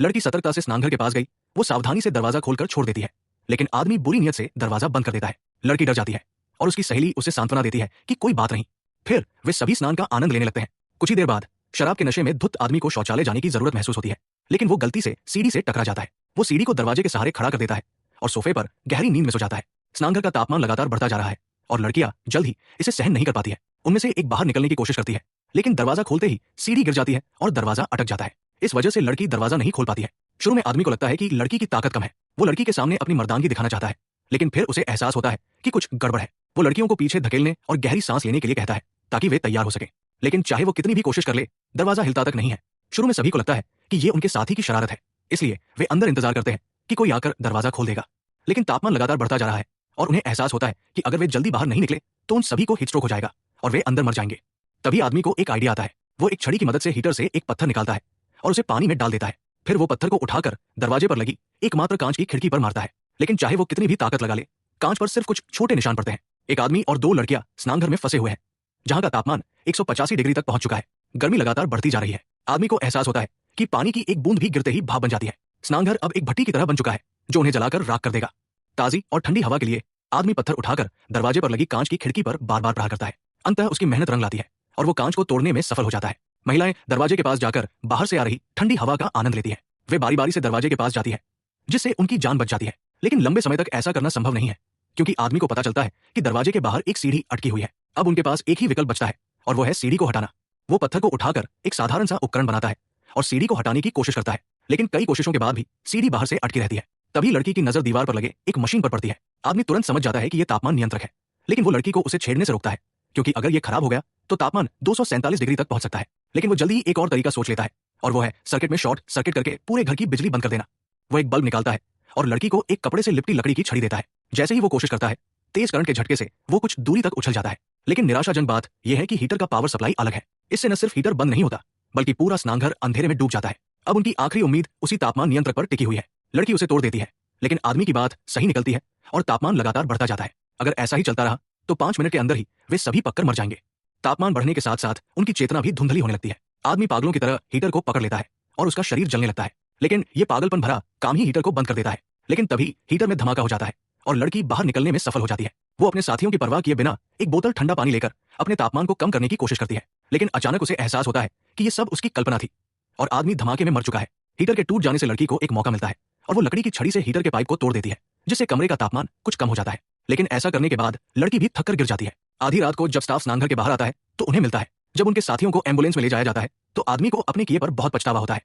लड़की सतर्कता से स्नानघर के पास गई। वो सावधानी से दरवाजा खोलकर छोड़ देती है, लेकिन आदमी बुरी नियत से दरवाजा बंद कर देता है। लड़की डर जाती है और उसकी सहेली उसे सांत्वना देती है कि कोई बात नहीं। फिर वे सभी स्नान का आनंद लेने लगते हैं। कुछ ही देर बाद शराब के नशे में धुत आदमी को शौचालय जाने की जरूरत महसूस होती है, लेकिन वो गलती से सीढ़ी से टकरा जाता है। वो सीढ़ी को दरवाजे के सहारे खड़ा कर देता है और सोफे पर गहरी नींद में सो जाता है। स्नानघर का तापमान लगातार बढ़ता जा रहा है और लड़कियां जल्द ही इसे सहन नहीं कर पाती है। उनमें से एक बाहर निकलने की कोशिश करती है, लेकिन दरवाजा खोलते ही सीढ़ी गिर जाती है और दरवाजा अटक जाता है। इस वजह से लड़की दरवाजा नहीं खोल पाती है। शुरू में आदमी को लगता है कि लड़की की ताकत कम है। वो लड़की के सामने अपनी मर्दानगी दिखाना चाहता है, लेकिन फिर उसे एहसास होता है कि कुछ गड़बड़ है। वो लड़कियों को पीछे धकेलने और गहरी सांस लेने के लिए कहता है ताकि वे तैयार हो सके, लेकिन चाहे वो कितनी भी कोशिश कर ले, दरवाजा हिलता तक नहीं है। शुरू में सभी को लगता है कि ये उनके साथी की शरारत है, इसलिए वे अंदर इंतजार करते हैं कि कोई आकर दरवाजा खोल देगा। लेकिन तापमान लगातार बढ़ता जा रहा है और उन्हें एहसास होता है कि अगर वे जल्दी बाहर नहीं निकले तो उन सभी को हीट स्ट्रोक हो जाएगा और वे अंदर मर जाएंगे। तभी आदमी को एक आइडिया आता है। वो एक छड़ी की मदद से हीटर से एक पत्थर निकालता है और उसे पानी में डाल देता है। फिर वो पत्थर को उठाकर दरवाजे पर लगी एकमात्र कांच की खिड़की पर मारता है, लेकिन चाहे वो कितनी भी ताकत लगा ले, कांच पर सिर्फ कुछ छोटे निशान पड़ते हैं। एक आदमी और दो लड़कियां स्नानघर में फंसे हुए हैं, जहां का तापमान 185 डिग्री तक पहुंच चुका है। गर्मी लगातार बढ़ती जा रही है। आदमी को एहसास होता है कि पानी की एक बूंद भी गिरते ही भाप बन जाती है। स्नानघर अब एक भट्टी की तरह बन चुका है जो उन्हें जलाकर राख कर देगा। ताजी और ठंडी हवा के लिए आदमी पत्थर उठाकर दरवाजे पर लगी कांच की खिड़की पर बार बार प्रहार करता है। अंततः उसकी मेहनत रंग लाती है और वो कांच को तोड़ने में सफल हो जाता है। महिलाएं दरवाजे के पास जाकर बाहर से आ रही ठंडी हवा का आनंद लेती है। वे बारी बारी से दरवाजे के पास जाती है, जिससे उनकी जान बच जाती है। लेकिन लंबे समय तक ऐसा करना संभव नहीं है, क्योंकि आदमी को पता चलता है कि दरवाजे के बाहर एक सीढ़ी अटकी हुई है। अब उनके पास एक ही विकल्प बचता है और वो है सीढ़ी को हटाना। वो पत्थर को उठाकर एक साधारण सा उपकरण बनाता है और सीढ़ी को हटाने की कोशिश करता है, लेकिन कई कोशिशों के बाद भी सीढ़ी बाहर से अटकी रहती है। तभी लड़की की नजर दीवार पर लगे एक मशीन पर पड़ती है। आदमी तुरंत समझ जाता है कि यह तापमान नियंत्रक है, लेकिन वो लड़की को उसे छेड़ने से रोकता है, क्योंकि अगर ये खराब हो गया तो तापमान 247 डिग्री तक पहुंच सकता है। लेकिन वो जल्दी ही एक और तरीका सोच लेता है और वो है सर्किट में शॉर्ट सर्किट करके पूरे घर की बिजली बंद कर देना। वो एक बल्ब निकालता है और लड़की को एक कपड़े से लिपटी लकड़ी की छड़ी देता है। जैसे ही वो कोशिश करता है, तेज करंट के झटके से वो कुछ दूरी तक उछल जाता है। लेकिन निराशाजनक बात यह है कि हीटर का पावर सप्लाई अलग है। इससे न सिर्फ हीटर बंद नहीं होता, बल्कि पूरा स्नानघर अंधेरे में डूब जाता है। अब उनकी आखिरी उम्मीद उसी तापमान नियंत्रक पर टिकी हुई है। लड़की उसे तोड़ देती है, लेकिन आदमी की बात सही निकलती है और तापमान लगातार बढ़ता जाता है। अगर ऐसा ही चलता रहा तो 5 मिनट के अंदर ही वे सभी पककर मर जाएंगे। तापमान बढ़ने के साथ साथ उनकी चेतना भी धुंधली होने लगती है। आदमी पागलों की तरह हीटर को पकड़ लेता है और उसका शरीर जलने लगता है, लेकिन ये पागलपन भरा काम ही हीटर को बंद कर देता है। लेकिन तभी हीटर में धमाका हो जाता है और लड़की बाहर निकलने में सफल हो जाती है। वो अपने साथियों की परवाह किए बिना एक बोतल ठंडा पानी लेकर अपने तापमान को कम करने की कोशिश करती है, लेकिन अचानक उसे एहसास होता है कि ये सब उसकी कल्पना थी और आदमी धमाके में मर चुका है। हीटर के टूट जाने से लड़की को एक मौका मिलता है और वो लकड़ी की छड़ी से हीटर के पाइप को तोड़ देती है, जिससे कमरे का तापमान कुछ कम हो जाता है। लेकिन ऐसा करने के बाद लड़की भी थककर गिर जाती है। आधी रात को जब स्टाफ स्नानघर के बाहर आता है तो उन्हें मिलता है। जब उनके साथियों को एम्बुलेंस में ले जाया जाता है तो आदमी को अपने किए पर बहुत पछतावा होता है।